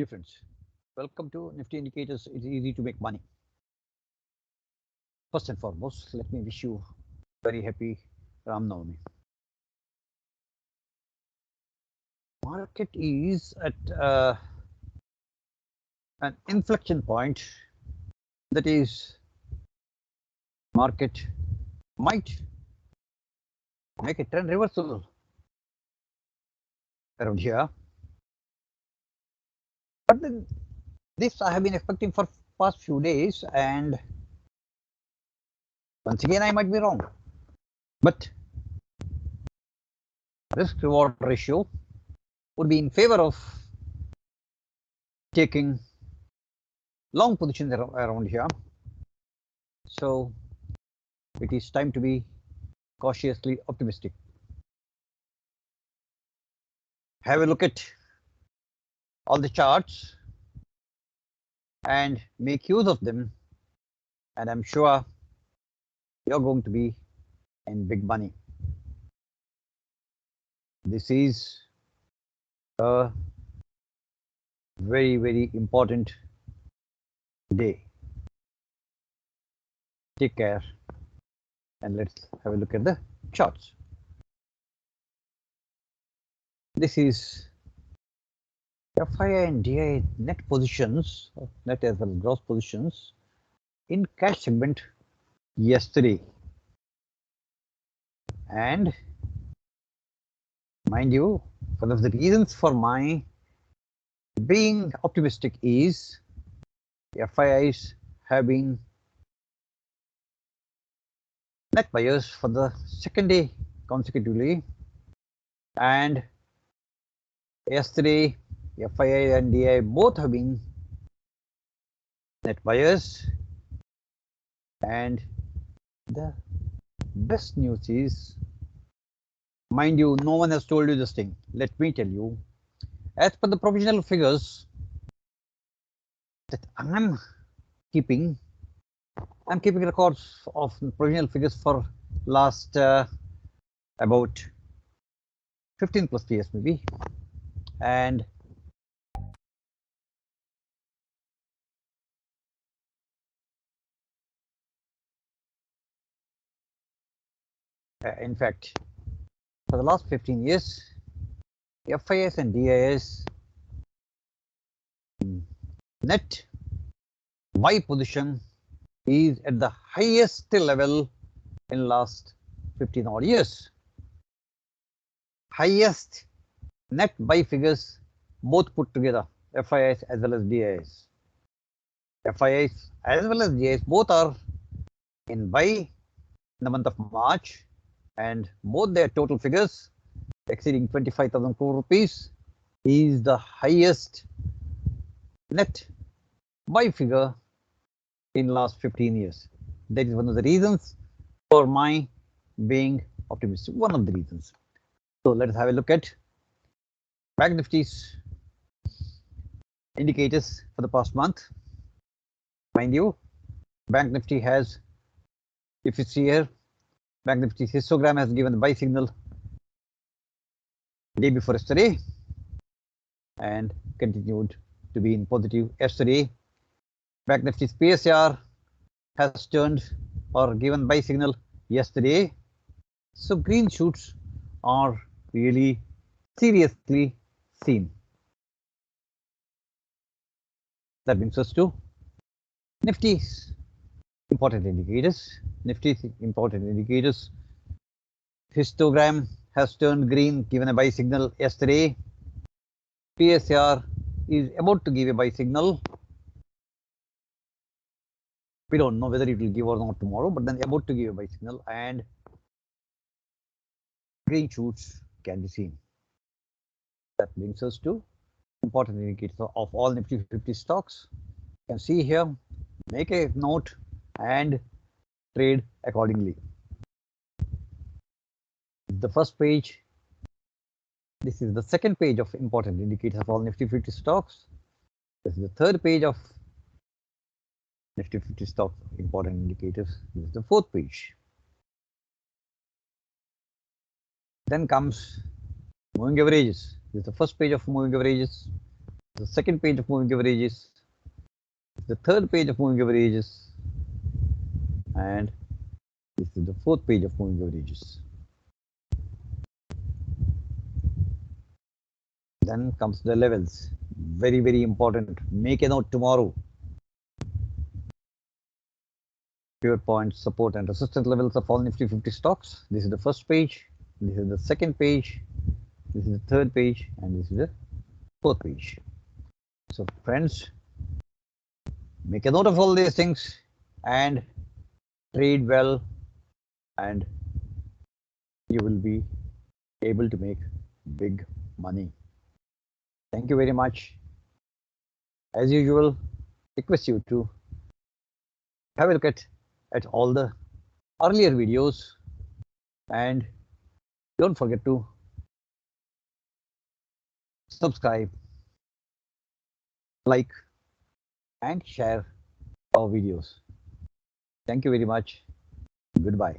dear friends, welcome to Nifty Indicators. It's easy to make money. First and foremost, let me wish you very happy Ram Navami. Market is at an inflection point, that is, market might make a trend reversal around here. But then this I have been expecting for past few days, and once again I might be wrong. But risk reward ratio would be in favor of taking long positions around here. So it is time to be cautiously optimistic. Have a look at all the charts and make use of them, and I'm sure you're going to be in big money. This is a very, very important day. Take care, and let's have a look at the charts. This is FII and DII net positions, net as well as gross positions in cash segment yesterday. And mind you, one of the reasons for my being optimistic is FIIs have been net buyers for the second day consecutively, and yesterday FII and DI both have been net buyers. And the best news is, mind you, no one has told you this thing. Let me tell you, as per the provisional figures that I'm keeping records of provisional figures for last about 15 plus years maybe, and in fact, for the last 15 years, FIIs and DIIs net buy position is at the highest level in last 15 odd years. Highest net buy figures both put together, FIIs as well as DIIs. FIIs as well as DIIs both are in buy in the month of March, and both their total figures exceeding 25,000 crore rupees is the highest net buy figure in last 15 years. That is one of the reasons for my being optimistic. One of the reasons. So let us have a look at Bank Nifty's indicators for the past month. Mind you, Bank Nifty has, if you see here, Bank Nifty's histogram has given the buy signal day before yesterday and continued to be in positive yesterday. Bank Nifty's PSR has turned or given buy signal yesterday. So green shoots are really seriously seen. That brings us to Nifty's important indicators. Nifty's important indicators. Histogram has turned green, given a buy signal yesterday. PSR is about to give a buy signal. We don't know whether it will give or not tomorrow, but then about to give a buy signal, and green shoots can be seen. That brings us to important indicators of all Nifty 50 stocks. You can see here, make a note and trade accordingly. The first page, this is the second page of important indicators of all Nifty 50 stocks. This is the third page of Nifty 50 stocks important indicators. This is the fourth page. Then comes moving averages. This is the first page of moving averages. The second page of moving averages, the third page of moving averages, and this is the fourth page of moving averages. Then comes the levels. Very, very important. Make a note tomorrow. Pivot points, support and resistance levels of all Nifty 50 stocks. This is the first page. This is the second page. This is the third page, and this is the fourth page. So friends, make a note of all these things and trade well, and you will be able to make big money. Thank you very much. As usual, request you to have a look at all the earlier videos, and don't forget to subscribe, like, and share our videos. Thank you very much. Goodbye.